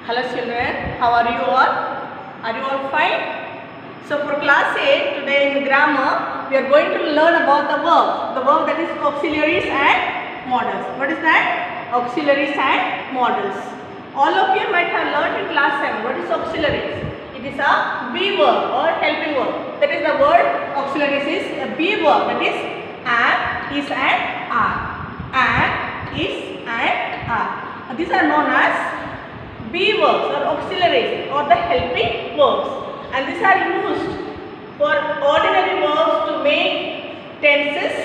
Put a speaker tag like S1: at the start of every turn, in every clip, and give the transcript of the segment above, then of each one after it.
S1: Hello children, how are you all? Are you all fine? So for class 8, today in grammar, we are going to learn about the verb that is auxiliaries and modals. What is that? Auxiliaries and modals. All of you might have learned in class 7. What is auxiliaries? It is a be verb or helping verb. That is the word auxiliaries is a be verb, that is am, is and are. Am, is and are. These are known as be verbs or auxiliaries or the helping verbs, and these are used for ordinary verbs to make tenses,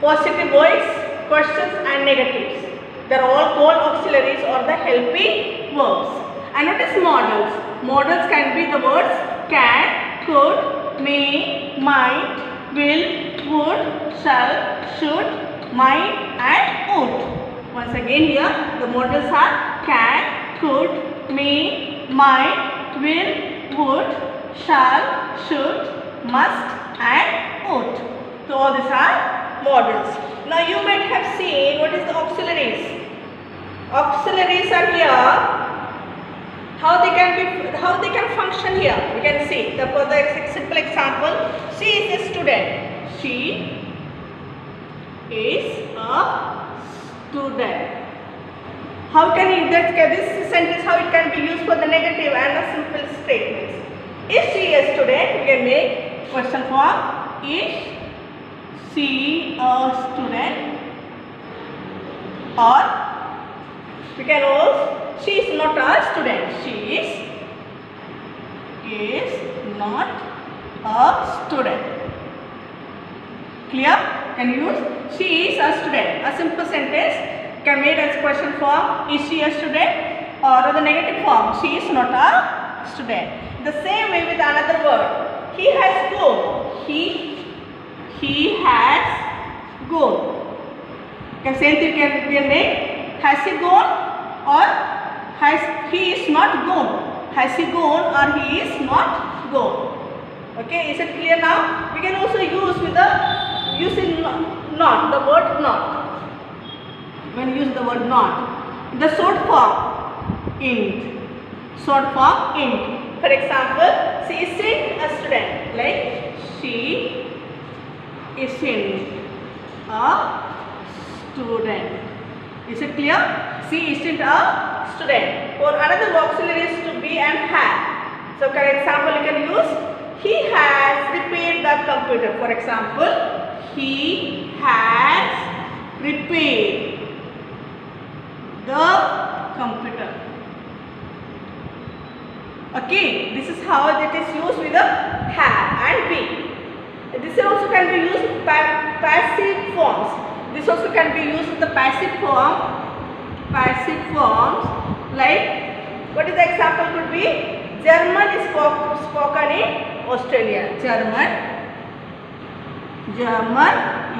S1: positive voice, questions and negatives. They are all called auxiliaries or the helping verbs. And what is modals? Modals can be the words can, could, may, might, will, would, shall, should, might and would. Once again here the modals are can, could, may, might, will, would, shall, should, must and would. So all these are modals. Now you might have seen what is the auxiliaries. Auxiliaries are here. How they can function here. We can see for the simple example, she is a student. She is a student. How can you this sentence, how it can be used for the negative and a simple statements? Is she a student? We can make question form. Is she a student? Or we can also, she is not a student. She is not a student. Clear? Can you use she is a student. A simple sentence can made as question form. Is she a student? Or the negative form. She is not a student. The same way with another word. He has gone. He has gone. Can same thing can be made. Has he gone? Or has he is not gone? Has he gone or he is not gone? Okay, is it clear now? We can also use with the using not, the word not. When you use the word not, the short form int. Short form int. For example, she isn't a student. Like she isn't a student. Is it clear? She isn't a student. For another auxiliaries to be and have. So for example, you can use he has repaired the computer. For example, he has repaired the computer. Okay, this is how it is used with the have and be. This also can be used with passive forms. This also can be used with the passive form. Passive forms like, what is the example could be? German is spoken in Australia. German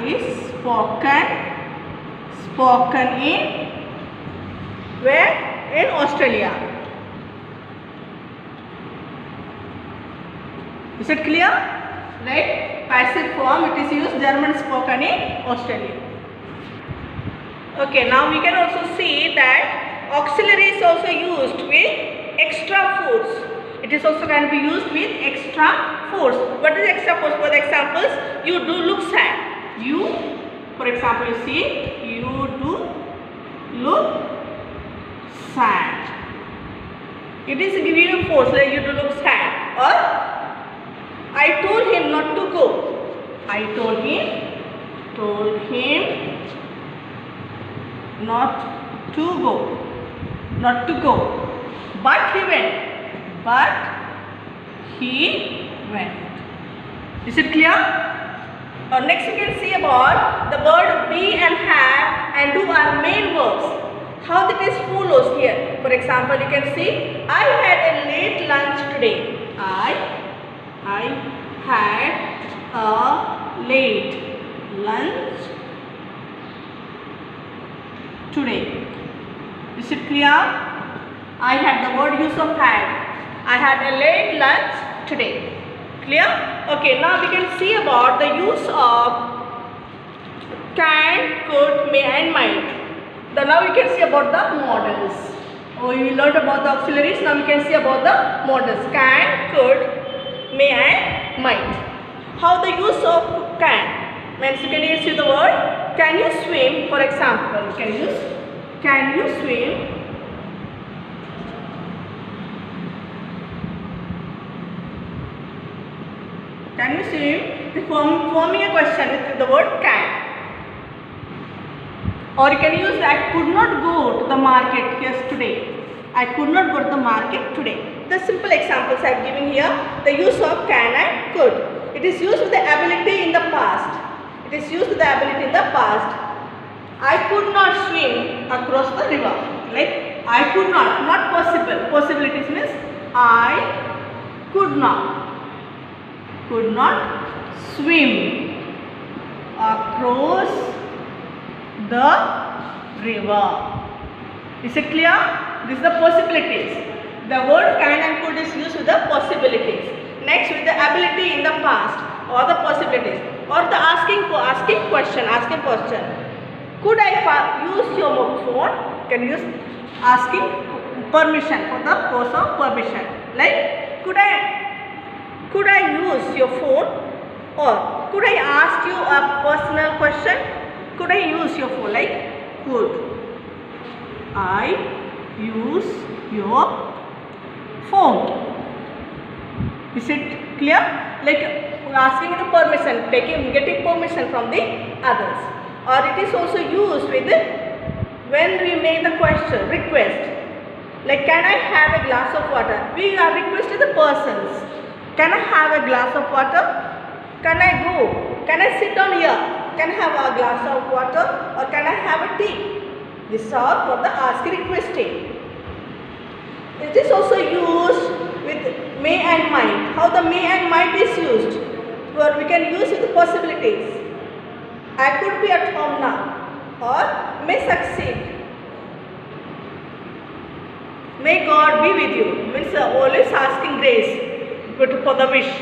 S1: is spoken in where? In Australia. Is it clear? Right? Passive form, it is used German spoken in Australia. Okay, now we can also see that auxiliary is also used with extra force. It is also can be used with extra force. What is extra force? For the examples, you do look sad. You, for example, you see, you do look sad. It is giving you force, like you do look sad. Or I told him not to go. I told him not to go. Not to go. But he went. Is it clear? Next you can see about the word be and have and do are main verbs. How it is follows here. For example, you can see I had a late lunch today. I had a late lunch today. Is it clear? I had the word use of had. I had a late lunch today. Clear? Okay, now we can see about the use of can, could, may and might. Now we can see about the modals. We learned about the auxiliaries. Now we can see about the modals. Can, could, may and might. How the use of can. Means you can use the word can you swim, for example. You can use can you swim. Can you swim? Forming a question with the word can. Or you can use I could not go to the market yesterday. I could not go to the market today. The simple examples I am giving here. The use of can and could. It is used with the ability in the past. It is used with the ability in the past. I could not swim across the river. Like I could not possible. Possibilities means I could not swim across the river. Is it clear? This is the possibilities. The word can and could is used with the possibilities. Next, with the ability in the past or the possibilities or the asking question. Could I use your phone? Can use asking permission for the course of permission. Like could I use your phone, or could I ask you a personal question? Could I use your phone? Like could I use your phone? Is it clear? Like asking the permission, getting permission from the others. Or it is also used with when we make the question, request. Like can I have a glass of water? We are requesting the persons. Can I have a glass of water? Can I go? Can I sit down here? Can I have a glass of water? Or can I have a tea? These are for the asking, requesting. It is also used with may and might. How the may and might is used? Where we can use with the possibilities. I could be at home now, or may succeed. May God be with you. Means always asking grace for the wish.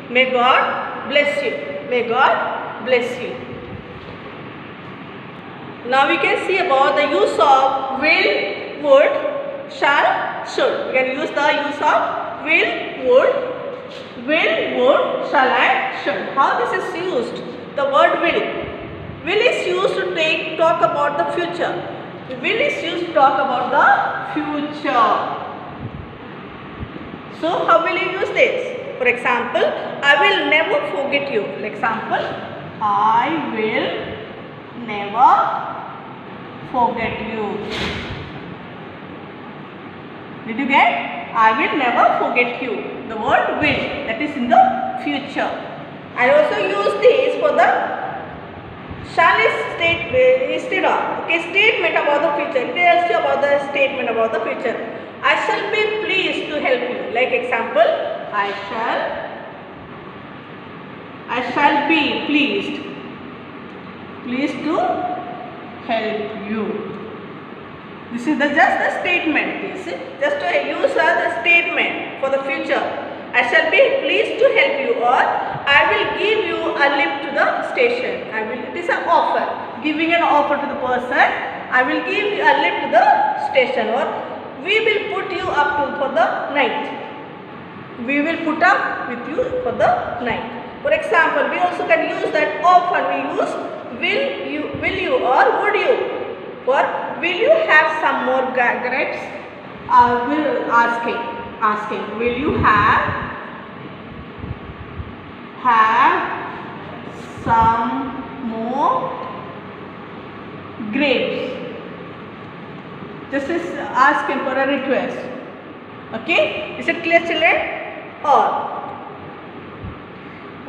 S1: May God bless you. May God bless you. Now we can see about the use of will, would, shall, should. We can use the use of will, would, shall and should. How this is used? The word will. Will is used to talk about the future. Will is used to talk about the future. So how will you use this? For example, I will never forget you. For example, I will never forget you. Did you get? I will never forget you. The word will, that is in the future. I also use this for the shall is statement about the future. It tells you about the statement about the future. I shall be pleased to help you. Like example, I shall be pleased to help you. This is just the statement. This is just to use the statement for the future. I shall be pleased to help you, or I will give you a lift to the station. It is an offer. Giving an offer to the person. I will give you a lift to the station, or we will put you up for the night. We will put up with you for the night. For example, we also can use that often. We use will you or would you. For will you have some more grapes? Will asking. Will you have some more grapes? This is asking for a request. Okay? Is it clear, children? Or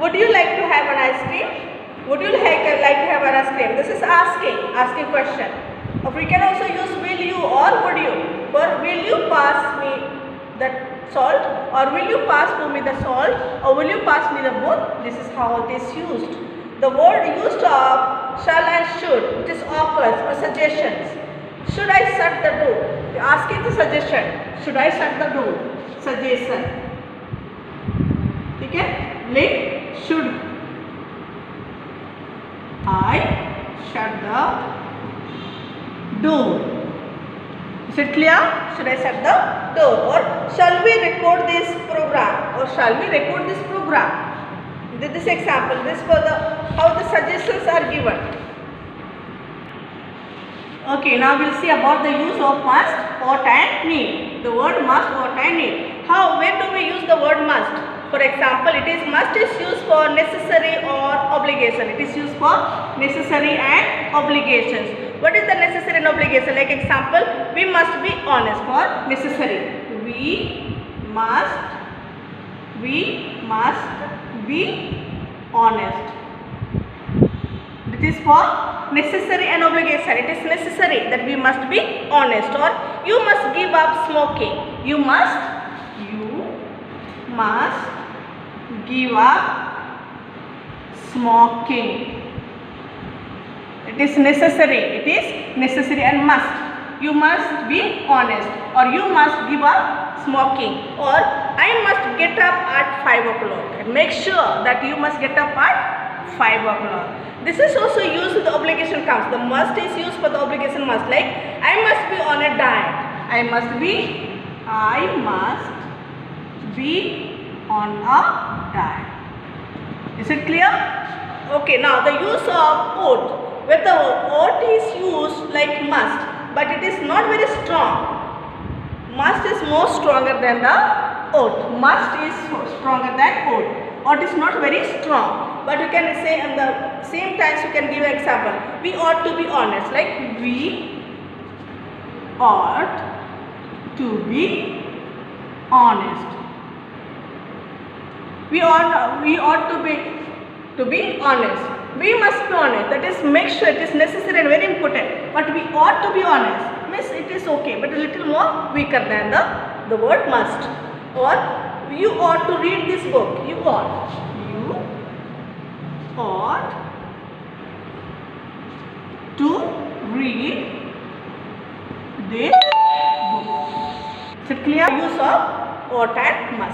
S1: would you like to have an ice cream? Would you like to have an ice cream? This is asking question. Or we can also use will you or would you. For will you pass me the salt, or will you pass for me the salt, or will you pass me the book? This is how it is used. The word used of shall and should, which is offers or suggestions. Should I shut the door? Asking the suggestion. Should I shut the door? Suggestion. Okay? Like should I shut the door? Is it clear? Should I shut the door? Or shall we record this program? Or shall we record this program? This example, this for the how the suggestions are given. Okay, now we'll see about the use of must, ought and need. The word must, ought and need. How, where do we use the word must? For example, must is used for necessary or obligation. It is used for necessary and obligations. What is the necessary and obligation? Like example, we must be honest for necessary. We must be honest. It is for necessary and obligation. It is necessary that we must be honest. Or you must give up smoking. You must give up smoking. It is necessary. It is necessary and must. You must be honest, or you must give up smoking, or I must get up at 5 o'clock. Make sure that you must get up at 5 o'clock. This is also used with the obligation comes. The must is used for the obligation must. Like I must be on a diet. I must be on a diet. Is it clear? Okay, now the use of ought. Where the ought is used like must, but it is not very strong. Must is more stronger than the ought. Must is stronger than ought. Ought is not very strong. But you can say in the same times you can give an example. We ought to be honest. Like we ought to be honest. We ought to be honest. We must be honest. That is, make sure it is necessary and very important. But we ought to be honest. Means it is okay, but a little more weaker than the word must. Or you ought to read this book. You ought to read this book. Is it clear? Use of ought and must.